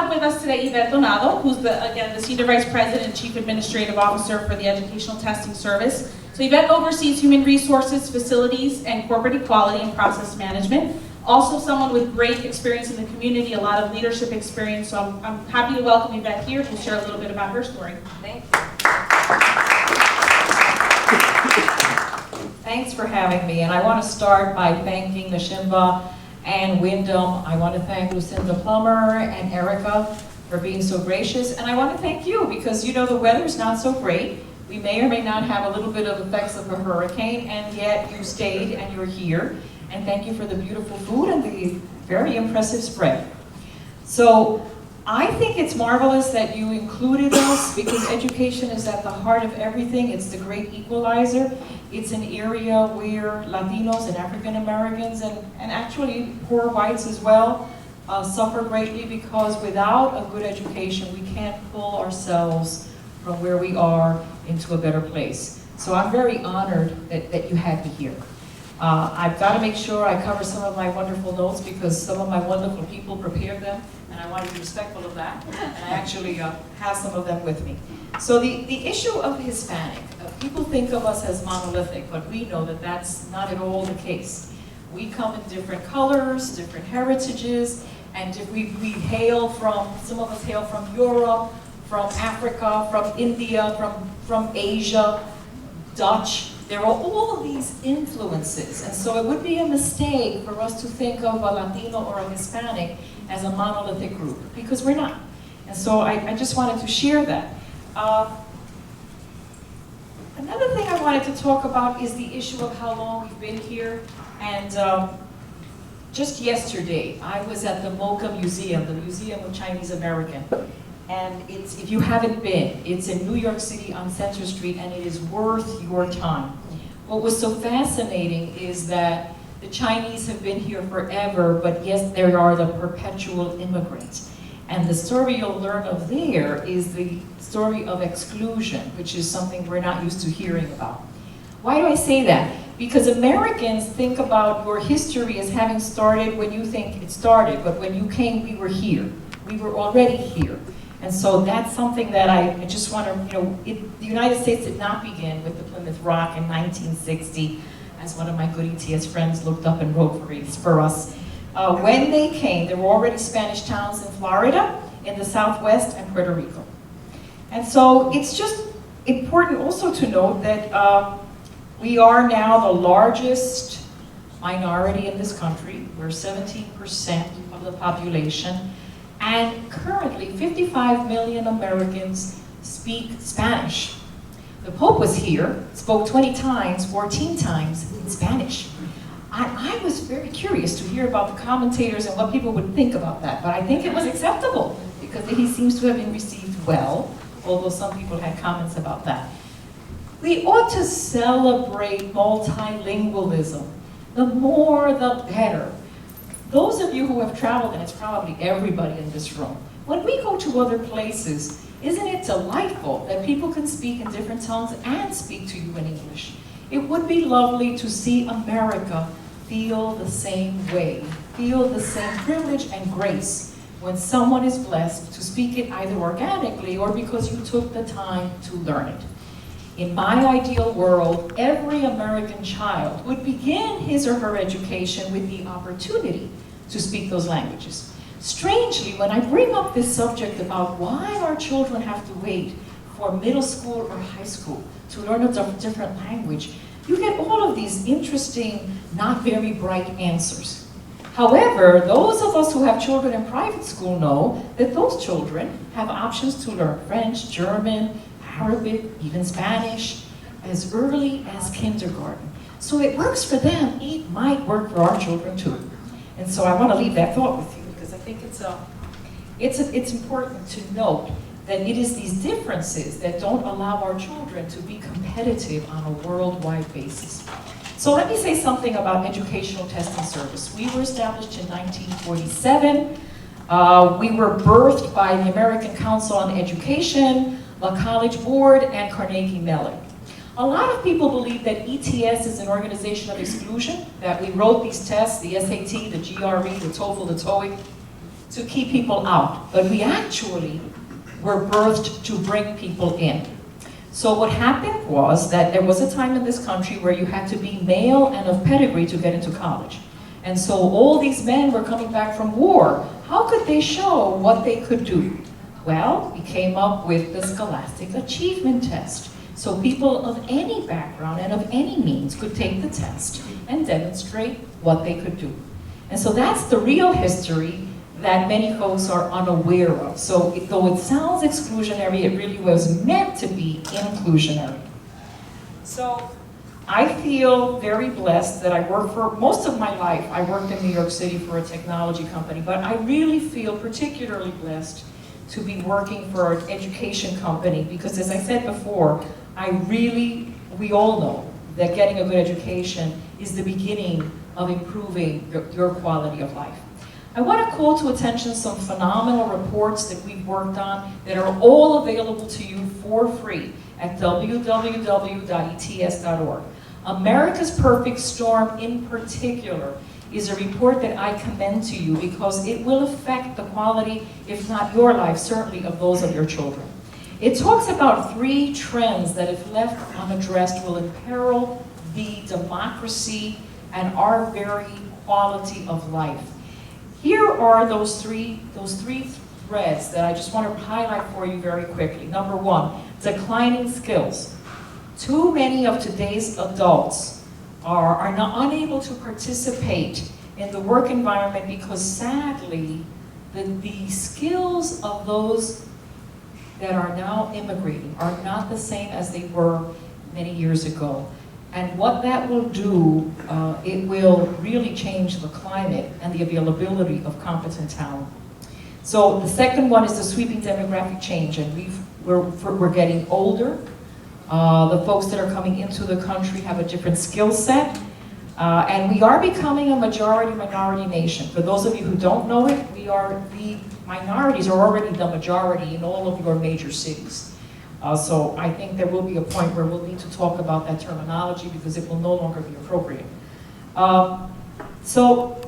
have with us today Yvette who's again the Senior Vice President and Chief Administrative Officer for the Educational Testing Service. So Yvette oversees human resources, facilities, and corporate equality and process management. Also someone with great experience in the community, a lot of leadership experience. So I'm happy to welcome Yvette here to share a little bit about her story. Thank you. Thanks for having me, and I want to start by thanking NSHMBA and Wyndham. I want to thank Lucinda Plummer and Erica for being so gracious, and I want to thank you because you know the weather's not so great. We may or may not have a little bit of effects of a hurricane, and yet you stayed and you're here. And thank you for the beautiful food and the very impressive spread. So I think it's marvelous that you included us because education is at the heart of everything. It's the great equalizer. It's an area where Latinos and African Americans and actually poor whites as well suffer greatly because without a good education we can't pull ourselves from where we are into a better place. So I'm very honored that you had me here. I've got to make sure I cover some of my wonderful notes because some of my wonderful people prepared them and I want to be respectful of that. And I actually have some of them with me. So the issue of Hispanic, people think of us as monolithic, but we know that that's not at all the case. We come in different colors, different heritages, and we hail from, some of us hail from Europe, from Africa, from India, from Asia, Dutch. There are all of these influences, and so it would be a mistake for us to think of a Latino or a Hispanic as a monolithic group, because we're not. And so I just wanted to share that. Another thing I wanted to talk about is the issue of how long we've been here. And just yesterday, I was at the MoCA Museum, the Museum of Chinese American. And if you haven't been, it's in New York City on Center Street, and it is worth your time. What was so fascinating is that the Chinese have been here forever, but yes, there are the perpetual immigrants. And the story you'll learn of there is the story of exclusion, which is something we're not used to hearing about. Why do I say that? Because Americans think about your history as having started when you think it started, but when you came, we were here. We were already here. And so that's something that I just want to, the United States did not begin with the Plymouth Rock in 1960, as one of my good ETS friends looked up and wrote for us. When they came, there were already Spanish towns in Florida, in the Southwest, and Puerto Rico. And so it's just important also to note that we are now the largest minority in this country. We're 17% of the population. And currently, 55 million Americans speak Spanish. The Pope was here, spoke 20 times, 14 times in Spanish. I was very curious to hear about the commentators and what people would think about that, but I think it was acceptable because he seems to have been received well, although some people had comments about that. We ought to celebrate multilingualism. The more, the better. Those of you who have traveled, and it's probably everybody in this room, when we go to other places, isn't it delightful that people can speak in different tongues and speak to you in English? It would be lovely to see America feel the same way, feel the same privilege and grace when someone is blessed to speak it either organically or because you took the time to learn it. In my ideal world, every American child would begin his or her education with the opportunity to speak those languages. Strangely, when I bring up this subject about why our children have to wait for middle school or high school to learn a different language, you get all of these interesting, not very bright answers. However, those of us who have children in private school know that those children have options to learn French, German, Arabic, even Spanish, as early as kindergarten. So it works for them, it might work for our children too. And so I want to leave that thought with you because I think it's important to note that it is these differences that don't allow our children to be competitive on a worldwide basis. So let me say something about Educational Testing Service. We were established in 1947. We were birthed by the American Council on Education, the College Board, and Carnegie Mellon. A lot of people believe that ETS is an organization of exclusion, that we wrote these tests, the SAT, the GRE, the TOEFL, the TOEIC, to keep people out, but we actually were birthed to bring people in. So what happened was that there was a time in this country where you had to be male and of pedigree to get into college. And so all these men were coming back from war. How could they show what they could do? Well, we came up with the Scholastic Achievement Test. So people of any background and of any means could take the test and demonstrate what they could do. And so that's the real history that many folks are unaware of. So though it sounds exclusionary, it really was meant to be inclusionary. So I feel very blessed that I work for, most of my life, I worked in New York City for a technology company, but I really feel particularly blessed to be working for an education company because, as I said before, we all know that getting a good education is the beginning of improving your quality of life. I want to call to attention some phenomenal reports that we've worked on that are all available to you for free at www.ets.org. America's Perfect Storm in particular is a report that I commend to you because it will affect the quality, if not your life, certainly of those of your children. It talks about 3 trends that, if left unaddressed, will imperil the democracy and our very quality of life. Here are those three threads that I just want to highlight for you very quickly. Number 1, declining skills. Too many of today's adults are not unable to participate in the work environment because, sadly, the skills of those that are now immigrating are not the same as they were many years ago. And what that will do, it will really change the climate and the availability of competent talent. So the second one is the sweeping demographic change, and we're getting older. The folks that are coming into the country have a different skill set, and we are becoming a majority-minority nation. For those of you who don't know it, the minorities are already the majority in all of your major cities. So I think there will be a point where we'll need to talk about that terminology because it will no longer be appropriate. So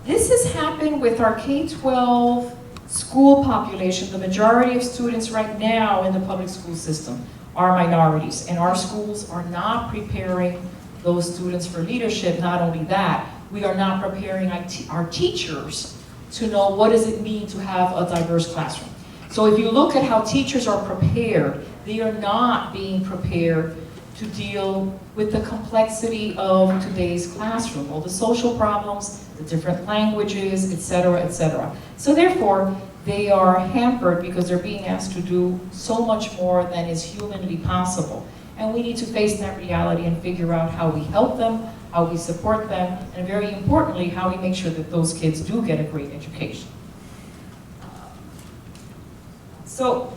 this has happened with our K-12 school population. The majority of students right now in the public school system are minorities, and our schools are not preparing those students for leadership. Not only that, we are not preparing our teachers to know what does it mean to have a diverse classroom. So if you look at how teachers are prepared, they are not being prepared to deal with the complexity of today's classroom, all the social problems, the different languages, etc., etc. So therefore, they are hampered because they're being asked to do so much more than is humanly possible. And we need to face that reality and figure out how we help them, how we support them, and very importantly, how we make sure that those kids do get a great education. So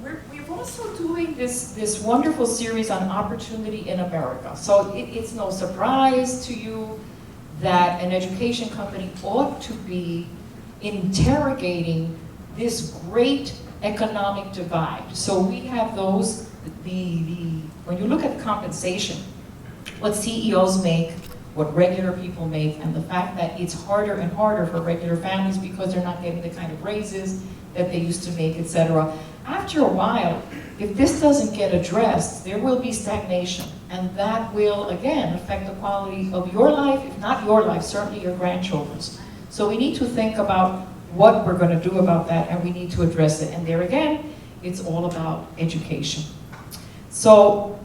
we're also doing this wonderful series on opportunity in America. So it's no surprise to you that an education company ought to be interrogating this great economic divide. So we have those, when you look at the compensation, what CEOs make, what regular people make, and the fact that it's harder and harder for regular families because they're not getting the kind of raises that they used to make, etc. After a while, if this doesn't get addressed, there will be stagnation, and that will, again, affect the quality of your life, if not your life, certainly your grandchildren's. So we need to think about what we're going to do about that, and we need to address it. And there again, it's all about education. So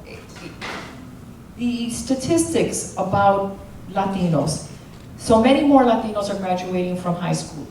the statistics about Latinos. So many more Latinos are graduating from high school.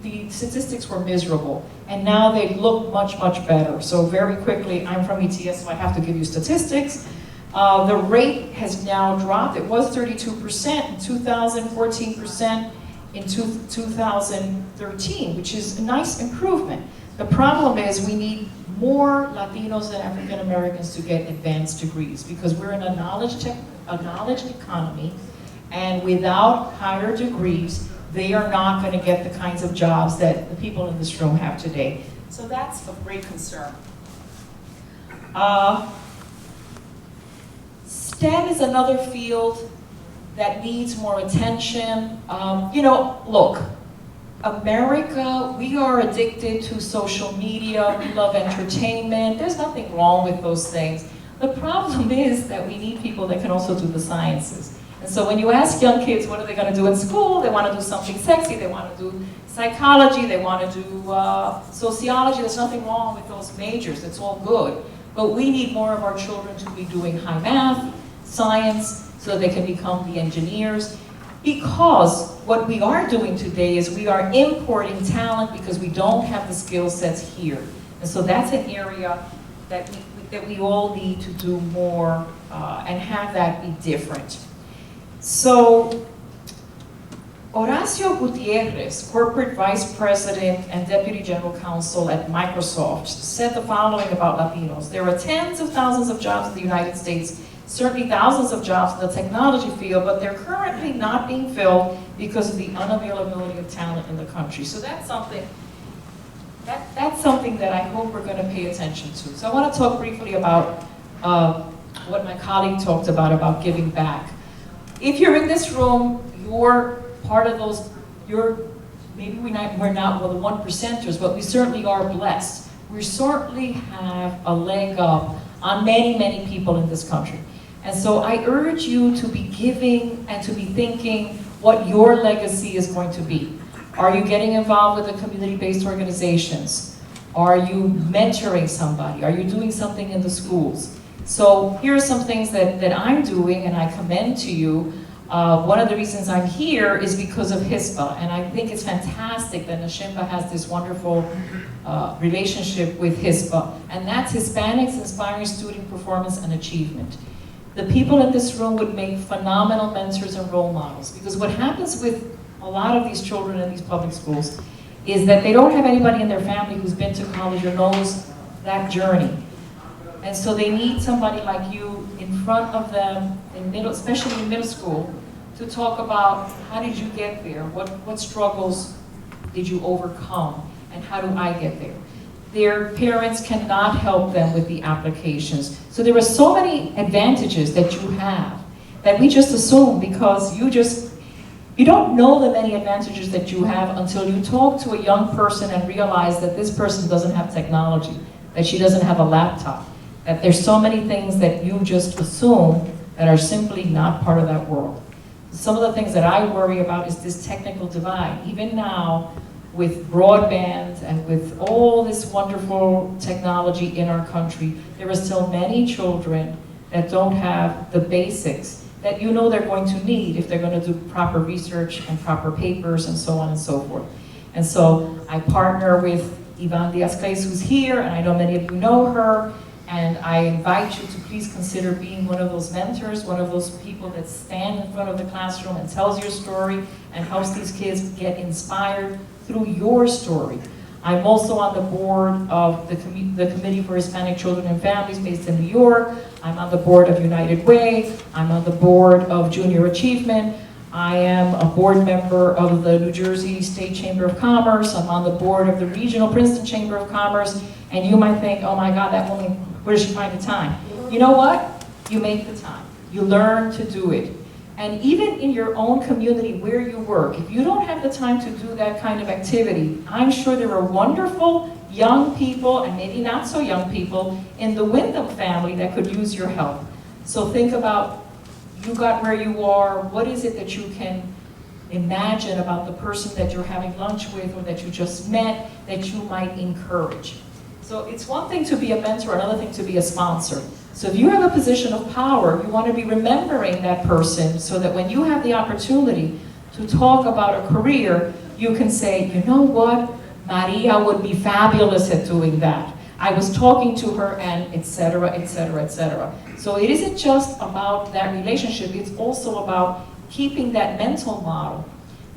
The statistics were miserable, and now they look much, much better. So very quickly, I'm from ETS, so I have to give you statistics. The rate has now dropped. It was 32% in 2000, 14% in 2013, which is a nice improvement. The problem is we need more Latinos and African Americans to get advanced degrees because we're in a knowledge economy, and without higher degrees, they are not going to get the kinds of jobs that the people in this room have today. So that's of great concern. STEM is another field that needs more attention. You know, look, America, we are addicted to social media, we love entertainment, there's nothing wrong with those things. The problem is that we need people that can also do the sciences. And so when you ask young kids what are they going to do in school, they want to do something sexy, they want to do psychology, they want to do sociology, there's nothing wrong with those majors, it's all good. But we need more of our children to be doing high math, science, so that they can become the engineers. Because what we are doing today is we are importing talent because we don't have the skill sets here. And so that's an area that we all need to do more and have that be different. So Horacio Gutierrez, Corporate Vice President and Deputy General Counsel at Microsoft, said the following about Latinos. There are tens of thousands of jobs in the United States, certainly thousands of jobs in the technology field, but they're currently not being filled because of the unavailability of talent in the country. So that's something that I hope we're going to pay attention to. So I want to talk briefly about what my colleague talked about giving back. If you're in this room, you're part of those, maybe we're not well, the 1%ers, but we certainly are blessed. We certainly have a leg up on many, many people in this country. And so I urge you to be giving and to be thinking what your legacy is going to be. Are you getting involved with the community-based organizations? Are you mentoring somebody? Are you doing something in the schools? So here are some things that I'm doing, and I commend to you. One of the reasons I'm here is because of HISPA, and I think it's fantastic that NSHMBA has this wonderful relationship with HISPA, and that's Hispanics Inspiring Student Performance and Achievement. The people in this room would make phenomenal mentors and role models, because what happens with a lot of these children in these public schools is that they don't have anybody in their family who's been to college or knows that journey. And so they need somebody like you in front of them, especially in middle school, to talk about how did you get there? What struggles did you overcome? And how do I get there? Their parents cannot help them with the applications. So there are so many advantages that you have that we just assume because you don't know the many advantages that you have until you talk to a young person and realize that this person doesn't have technology, that she doesn't have a laptop, that there's so many things that you just assume that are simply not part of that world. Some of the things that I worry about is this technical divide. Even now, with broadband and with all this wonderful technology in our country, there are still many children that don't have the basics that you know they're going to need if they're going to do proper research and proper papers and so on and so forth. And so I partner with Yvette NSHMBA, who's here, and I know many of you know her, and I invite you to please consider being one of those mentors, one of those people that stand in front of the classroom and tells your story and helps these kids get inspired through your story. I'm also on the board of the Committee for Hispanic Children and Families based in New York. I'm on the board of United Way. I'm on the board of Junior Achievement. I am a board member of the New Jersey State Chamber of Commerce. I'm on the board of the Regional Princeton Chamber of Commerce. And you might think, oh my God, that woman, where does she find the time? You know what? You make the time. You learn to do it. And even in your own community where you work, if you don't have the time to do that kind of activity, I'm sure there are wonderful young people, and maybe not so young people, in the Wyndham family that could use your help. So think about, you got where you are, what is it that you can imagine about the person that you're having lunch with or that you just met that you might encourage. So it's one thing to be a mentor, another thing to be a sponsor. So if you have a position of power, you want to be remembering that person so that when you have the opportunity to talk about a career, you can say, you know what, Maria would be fabulous at doing that. I was talking to her and et cetera, et cetera, et cetera. So it isn't just about that relationship, it's also about keeping that mental model.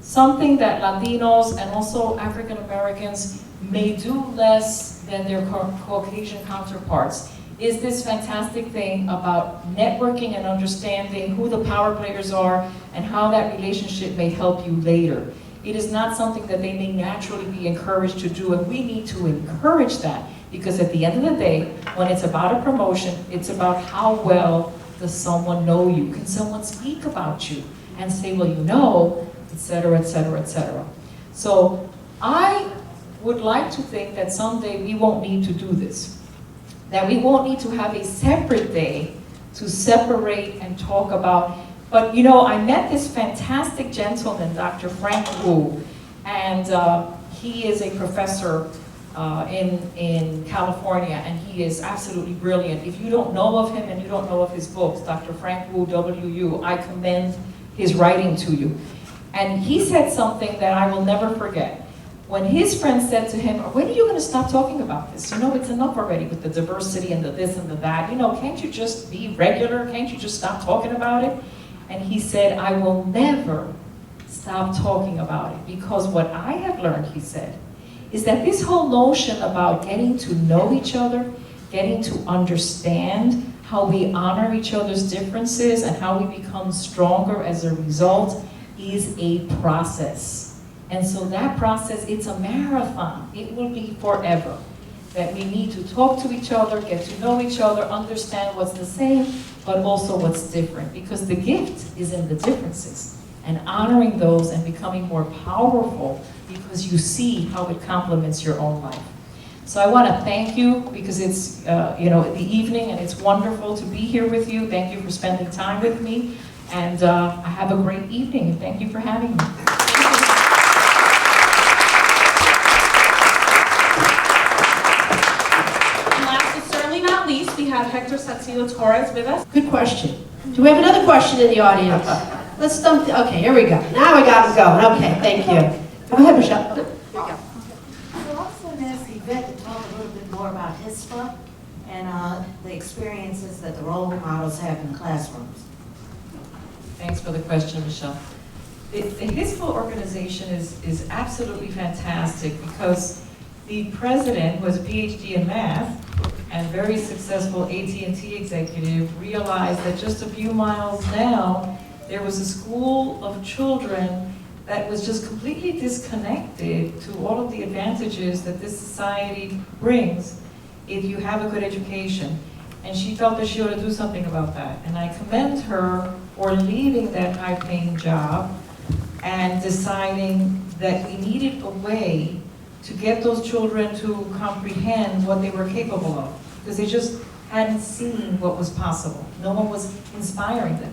Something that Latinos and also African Americans may do less than their Caucasian counterparts is this fantastic thing about networking and understanding who the power players are and how that relationship may help you later. It is not something that they may naturally be encouraged to do, and we need to encourage that, because at the end of the day, when it's about a promotion, it's about how well does someone know you? Can someone speak about you and say, well, you know, et cetera, et cetera, et cetera. So I would like to think that someday we won't need to do this. That we won't need to have a separate day to separate and talk about. But you know, I met this fantastic gentleman, Dr. Frank Wu, and he is a professor in California, and he is absolutely brilliant. If you don't know of him and you don't know of his books, Dr. Frank Wu, W.U., I commend his writing to you. And he said something that I will never forget. When his friend said to him, when are you going to stop talking about this? You know, it's enough already with the diversity and the this and the that. You know, can't you just be regular? Can't you just stop talking about it? And he said, I will never stop talking about it, because what I have learned, he said, is that this whole notion about getting to know each other, getting to understand how we honor each other's differences and how we become stronger as a result is a process. And so that process, it's a marathon. It will be forever. That we need to talk to each other, get to know each other, understand what's the same, but also what's different. Because the gift is in the differences, and honoring those and becoming more powerful because you see how it complements your own life. So I want to thank you, because it's you know, the evening and it's wonderful to be here with you. Thank you for spending time with me, and have a great evening, and thank you for having me. We have Hector Satsilo Torres with us. Good question. Do we have another question in the audience? Let's stump. Okay, here we go. Now I got it going. Okay, thank you. Go ahead, Michelle. Here we go. So I was going to ask Yvette to talk a little bit more about HISPA and the experiences that the role models have in the classrooms. Thanks for the question, Michelle. The HISPA organization is absolutely fantastic, because the president was a PhD in math and very successful AT&T executive, realized that just a few miles down, there was a school of children that was just completely disconnected to all of the advantages that this society brings if you have a good education. And she felt that she ought to do something about that. And I commend her for leaving that high-paying job and deciding that we needed a way to get those children to comprehend what they were capable of, because they just hadn't seen what was possible. No one was inspiring them.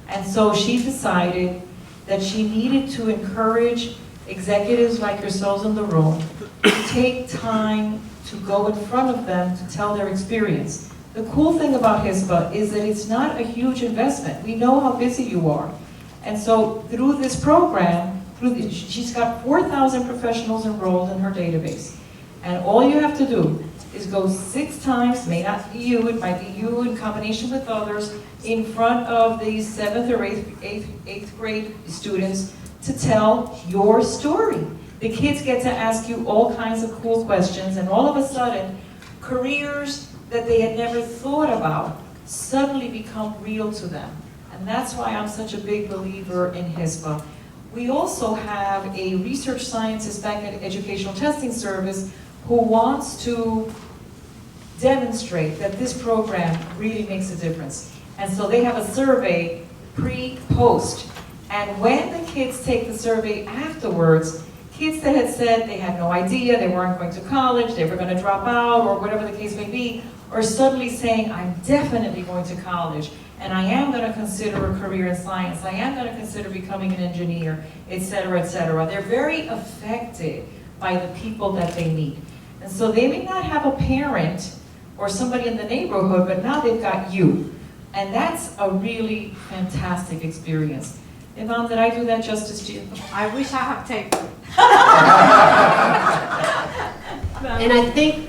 And so she decided that she needed to encourage executives like yourselves in the room to take time to go in front of them to tell their experience. The cool thing about HISPA is that it's not a huge investment. We know how busy you are. And so through this program, she's got 4,000 professionals enrolled in her database. And all you have to do is go 6 times, may not be you, it might be you in combination with others, in front of the 7th or 8th grade students to tell your story. The kids get to ask you all kinds of cool questions, and all of a sudden, careers that they had never thought about suddenly become real to them. And that's why I'm such a big believer in HISPA. We also have a research scientist back at Educational Testing Service who wants to demonstrate that this program really makes a difference. And so they have a survey pre-post. And when the kids take the survey afterwards, kids that had said they had no idea, they weren't going to college, they were going to drop out, or whatever the case may be, are suddenly saying, I'm definitely going to college, and I am going to consider a career in science, I am going to consider becoming an engineer, etc., etc. They're very affected by the people that they meet. And so they may not have a parent or somebody in the neighborhood, but now they've got you. And that's a really fantastic experience. Yvonne, did I do that justice to you? I wish I had taken. And I think